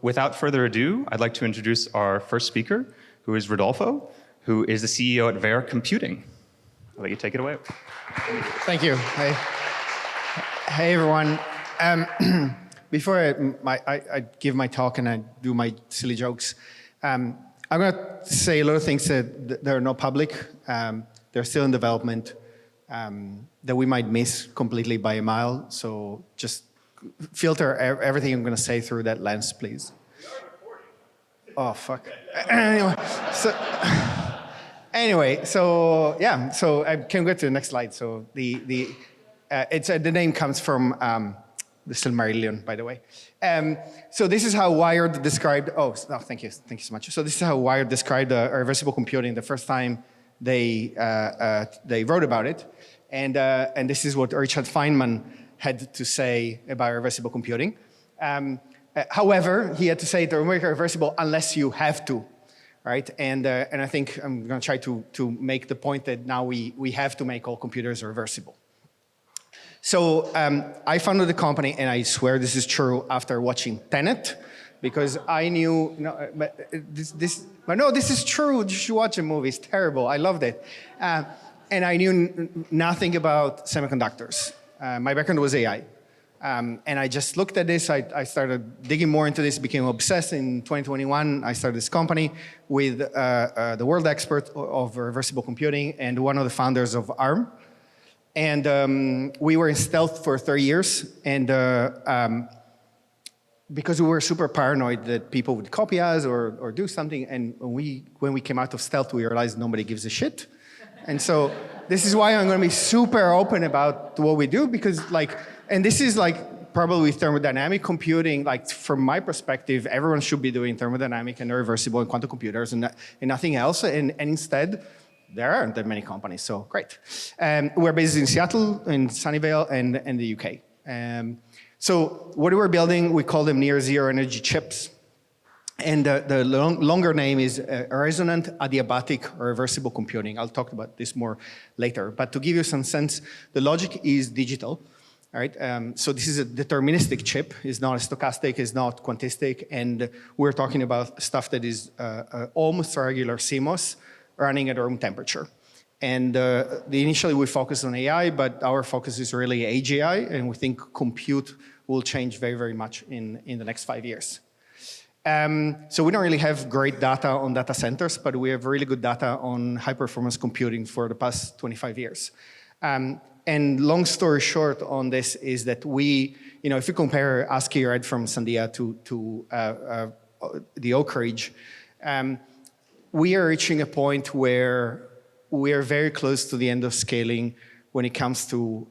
without further ado, I'd like to introduce our first speaker, who is Rodolfo, who is the CEO at Vaire Computing. I'll let you take it away. Thank you. Hey everyone. Before I give my talk and I do my silly jokes, I'm going to say a lot of things that are not public. They're still in development, that we might miss completely by a mile. So just filter everything I'm going to say through that lens, please. Oh, fuck. Anyway, so yeah, so I can go to the next slide. So the name comes from the Silmarillion, by the way. So this is how Wired described. Oh, no, thank you so much. So this is how Wired described reversible computing the first time they wrote about it, and this is what Richard Feynman had to say about reversible computing. However, he had to say they're reversible unless you have to. Right? And I think I'm going to try to make the point that now we have to make all computers reversible. So I founded the company, and I swear this is true, after watching Tenet, because I knew, this is true, you should watch the movie, it's terrible, I loved it. And I knew nothing about semiconductors. My background was AI. And I just looked at this, I started digging more into this, became obsessed. In 2021, I started this company with the world expert of reversible computing and one of the founders of ARM. And we were in stealth for 30 years. And because we were super paranoid that people would copy us or do something, and when we came out of stealth, we realized nobody gives a shit. And so this is why I'm going to be super open about what we do, because and this is probably thermodynamic computing. From my perspective, everyone should be doing thermodynamic and reversible and quantum computers and nothing else. And instead, there aren't that many companies, so great. We're based in Seattle, in Sunnyvale, and the UK. So what we're building, we call them near zero energy chips. And the longer name is resonant adiabatic reversible computing. I'll talk about this more later. But to give you some sense, the logic is digital. All right, so this is a deterministic chip. It's not stochastic, it's not quantistic, and we're talking about stuff that is almost regular CMOS running at room temperature. And initially we focused on AI, but our focus is really AGI, and we think compute will change very, very much in the next 5 years. So we don't really have great data on data centers, but we have really good data on high-performance computing for the past 25 years. And long story short on this is that if you compare ASCII right from Sandia to the Oak Ridge, we are reaching a point where we are very close to the end of scaling when it comes to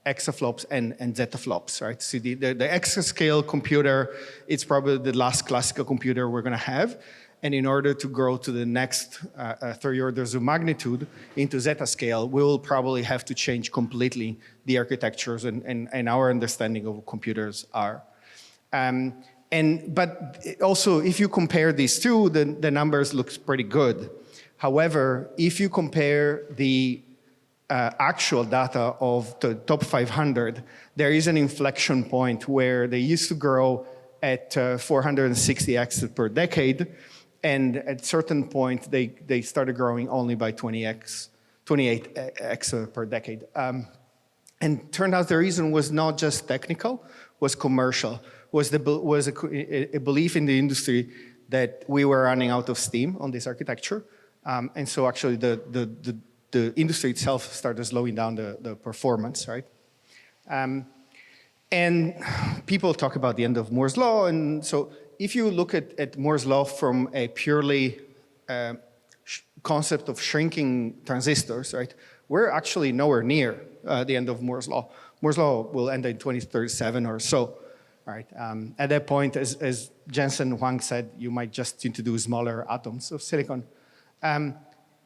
exaflops and zetaflops, right? So the exascale computer, it's probably the last classical computer we're going to have. And in order to grow to the next 30 orders of magnitude into zetascale, we will probably have to change completely the architectures and our understanding of what computers are. But also, if you compare these two, the numbers look pretty good. However, if you compare the actual data of the top 500, there is an inflection point where they used to grow at 460x per decade. And at a certain point, they started growing only by 28x per decade. And turned out the reason was not just technical, was commercial, was a belief in the industry that we were running out of steam on this architecture. And so actually the industry itself started slowing down the performance, right? And people talk about the end of Moore's law, and so if you look at Moore's law from a purely concept of shrinking transistors, right, we're actually nowhere near the end of Moore's law. Moore's law will end in 2037 or so, right? At that point, as Jensen Huang said, you might just need to do smaller atoms of silicon.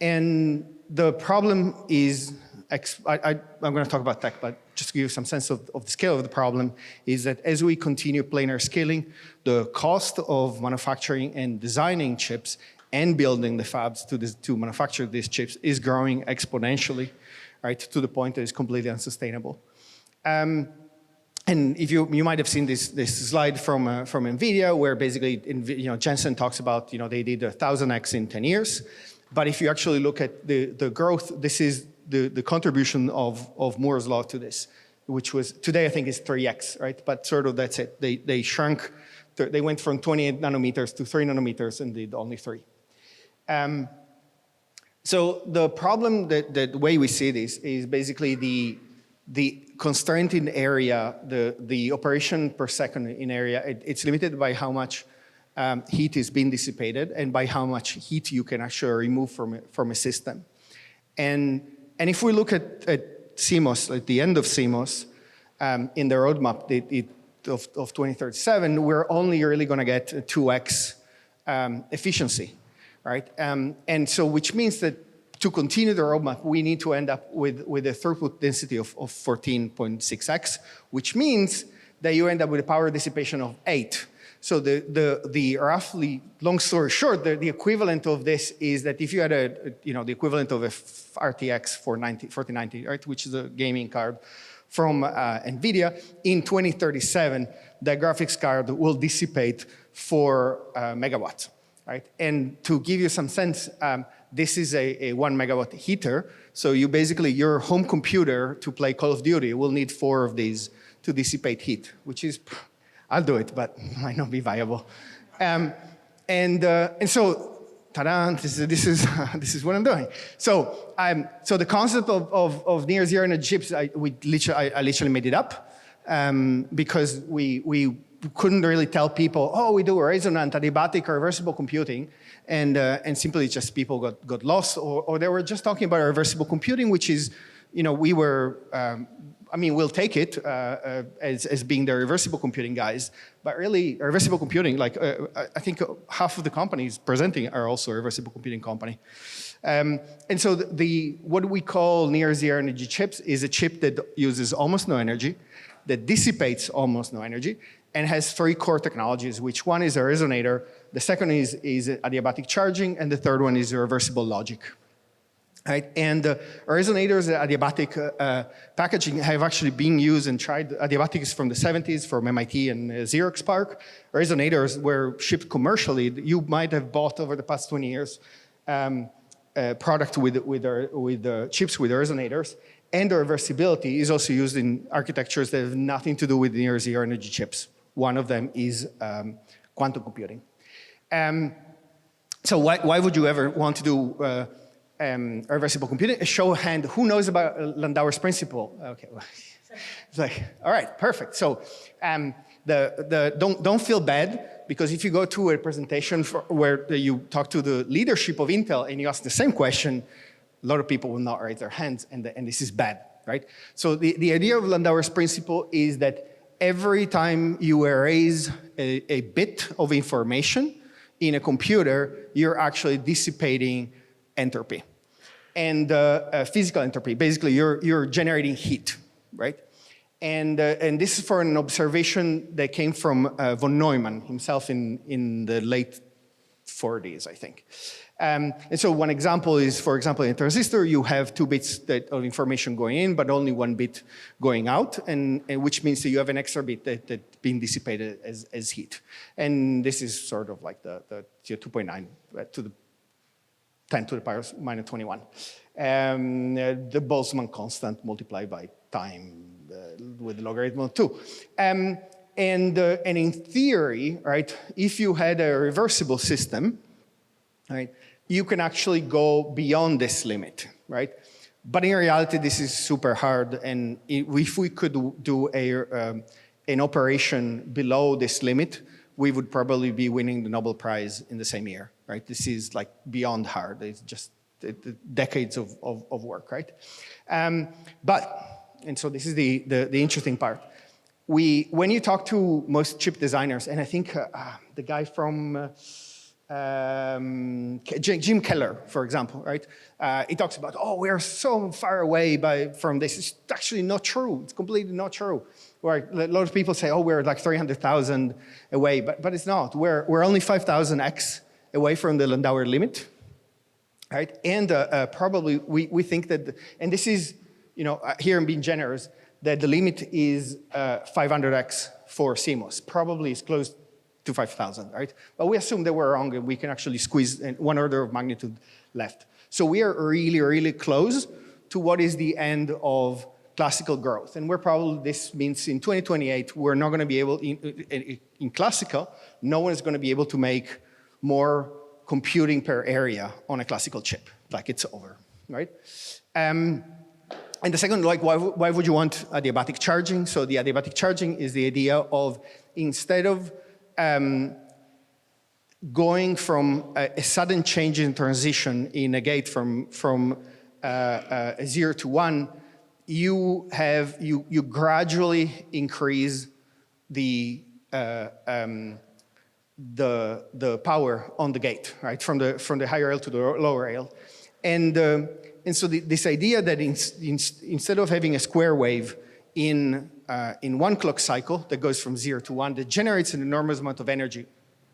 And the problem is, I'm going to talk about tech, but just to give you some sense of the scale of the problem, is that as we continue planar scaling, the cost of manufacturing and designing chips and building the fabs to manufacture these chips is growing exponentially, right, to the point that it's completely unsustainable. And if you might have seen this slide from NVIDIA, where basically Jensen talks about they did 1,000x in 10 years. But if you actually look at the growth, this is the contribution of Moore's law to this, which was today I think is 3x, right? But sort of that's it. They shrunk. They went from 28 nanometers to 3 nanometers and did only 3. So the problem the way we see this is basically the constraint in area, the operation per second in area, it's limited by how much heat is being dissipated and by how much heat you can actually remove from a system. And if we look at CMOS, at the end of CMOS, in the roadmap of 2037, we're only really going to get 2x efficiency, right? And so which means that to continue the roadmap, we need to end up with a throughput density of 14.6x, which means that you end up with a power dissipation of 8. So the roughly, long story short, the equivalent of this is that if you had the equivalent of a RTX 4090, right, which is a gaming card from NVIDIA, in 2037, the graphics card will dissipate 4 megawatts, right? And to give you some sense, this is a 1 megawatt heater. So you basically, your home computer to play Call of Duty will need 4 of these to dissipate heat, which is, I'll do it, but might not be viable. And so, ta-da, this is what I'm doing. So the concept of near zero energy chips, I literally made it up because we couldn't really tell people, oh, we do resonant, adiabatic, or reversible computing. And simply just people got lost, or they were just talking about reversible computing, which is, we were, we'll take it as being the reversible computing guys, but really reversible computing, like I think half of the companies presenting are also a reversible computing company. And so what we call near zero energy chips is a chip that uses almost no energy, that dissipates almost no energy, and has 3 core technologies, which one is a resonator, the second is adiabatic charging, and the third one is reversible logic. Right? And resonators, adiabatic packaging have actually been used and tried. Adiabatic is from the 70s from MIT and Xerox PARC. Resonators were shipped commercially. You might have bought over the past 20 years a product with chips with resonators. And the reversibility is also used in architectures that have nothing to do with near zero energy chips. One of them is quantum computing. So why would you ever want to do reversible computing? A show of hand, who knows about Landauer's principle? Okay, well, it's like, all right, perfect. So don't feel bad, because if you go to a presentation where you talk to the leadership of Intel and you ask the same question, a lot of people will not raise their hands, and this is bad, right? So the idea of Landauer's principle is that every time you erase a bit of information in a computer, you're actually dissipating entropy and physical entropy. Basically, you're generating heat, right? And this is for an observation that came from von Neumann himself in the late 40s, I think. And so one example is, for example, in a transistor, you have 2 bits of information going in, but only 1 bit going out, and which means that you have an extra bit that's being dissipated as heat. And this is sort of like the 2.9 to the 10 to the power minus 21. The Boltzmann constant multiplied by time with the logarithm of 2. And in theory, right, if you had a reversible system, right, you can actually go beyond this limit, right? But in reality, this is super hard. And if we could do an operation below this limit, we would probably be winning the Nobel Prize in the same year, right? This is like beyond hard. It's just decades of work, right? And so this is the interesting part. When you talk to most chip designers, and I think the guy from Jim Keller, for example, right? He talks about, oh, we are so far away from this. It's actually not true. It's completely not true. Where a lot of people say, oh, we're like 300,000 away, but it's not. We're only 5,000x away from the Landauer limit, right? And probably we think that, and this is, here I'm being generous, that the limit is 500x for CMOS. Probably it's close to 5,000, right? But we assume that we're wrong and we can actually squeeze one order of magnitude left. So we are really, really close to what is the end of classical growth. And we're probably, this means in 2028, we're not gonna be able, in classical, no one is gonna be able to make more computing per area on a classical chip. Like it's over, right? And the second, like, why would you want adiabatic charging? So the adiabatic charging is the idea of, instead of going from a sudden change in transition in a gate from 0 to 1, you gradually increase the power on the gate, right? From the higher rail to the lower rail. And so this idea that instead of having a square wave in one clock cycle that goes from 0 to 1, that generates an enormous amount of energy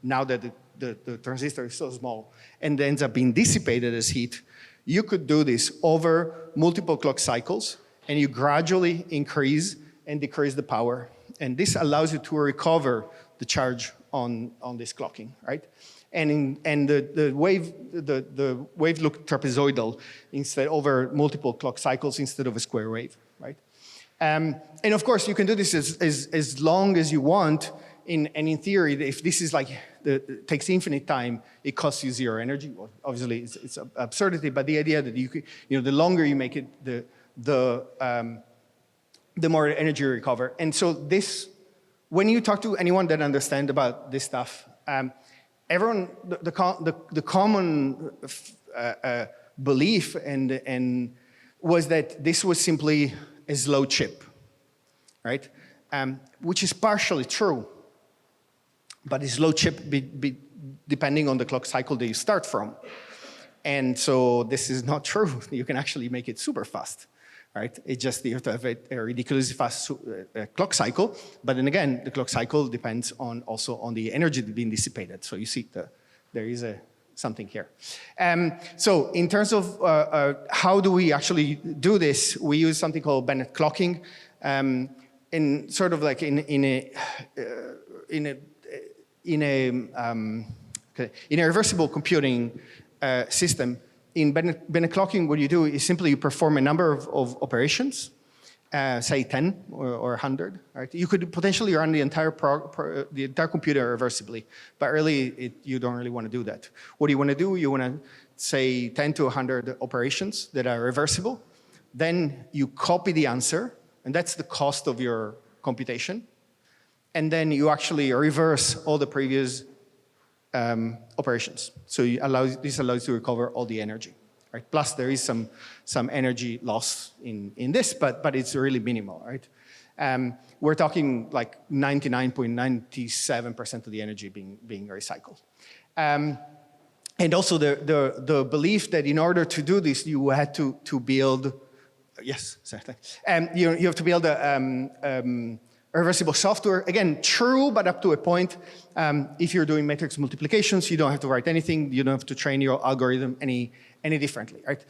now that the transistor is so small and ends up being dissipated as heat, you could do this over multiple clock cycles, and you gradually increase and decrease the power. And this allows you to recover the charge on this clocking, right? And the wave look trapezoidal instead over multiple clock cycles instead of a square wave, right? And of course, you can do this as long as you want. And in theory, if this is like takes infinite time, it costs you zero energy. Well, obviously, it's absurdity, but the idea that the longer you make it, the more energy you recover. And so this, when you talk to anyone that understands about this stuff, everyone, the common belief and was that this was simply a slow chip, right? Which is partially true, but a slow chip depending on the clock cycle that you start from. And so this is not true. You can actually make it super fast, right? It's just you have to have a ridiculously fast clock cycle. But then again, the clock cycle depends also on the energy being dissipated. So you see there is something here. So in terms of how do we actually do this, we use something called Bennett clocking, in sort of like in a reversible computing system. In Bennett clocking, what you do is simply you perform a number of operations, say 10 or 100. Right? You could potentially run the entire computer reversibly, but really you don't really want to do that. What do you want to do? You want to say 10 to 100 operations that are reversible. Then you copy the answer, and that's the cost of your computation. And then you actually reverse all the previous operations. So this allows you to recover all the energy. Right? Plus, there is some energy loss in this, but it's really minimal. Right? We're talking like 99.97% of the energy being recycled. And also the belief that in order to do this, you had to build. Yes, certainly. You have to build a reversible software. Again, true, but up to a point. If you're doing matrix multiplications, you don't have to write anything. You don't have to train your algorithm any differently, right?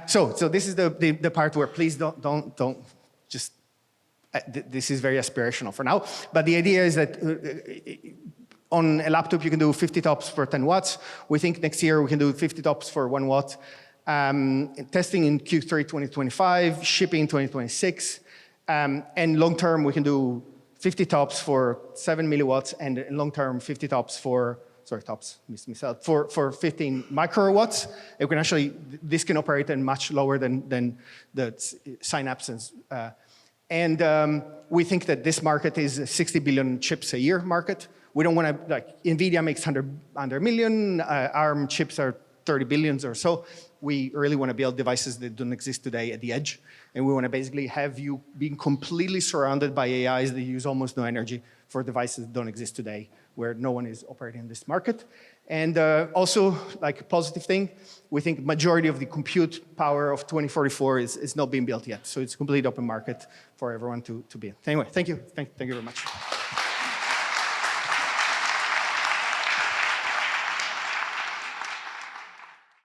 So this is the part where please don't just. This is very aspirational for now. But the idea is that on a laptop you can do 50 TOPS for 10 watts. We think next year we can do 50 TOPS for 1 watt. Testing in Q3 2025, shipping in 2026. And long term, we can do 50 TOPS for 7 milliwatts, and in long term, 50 TOPS for, sorry, TOPS, missed myself, for 15 microwatts. It can actually, this can operate at much lower than the synapses. And we think that this market is a 60 billion chips a year market. We don't want to, like, NVIDIA makes 100 million, ARM chips are 30 billions or so. We really want to build devices that don't exist today at the edge. And we want to basically have you being completely surrounded by AIs that use almost no energy for devices that don't exist today, where no one is operating in this market. And also, like a positive thing, we think majority of the compute power of 2044 is not being built yet. So it's a complete open market for everyone to be in. Anyway, thank you. Thank you very much.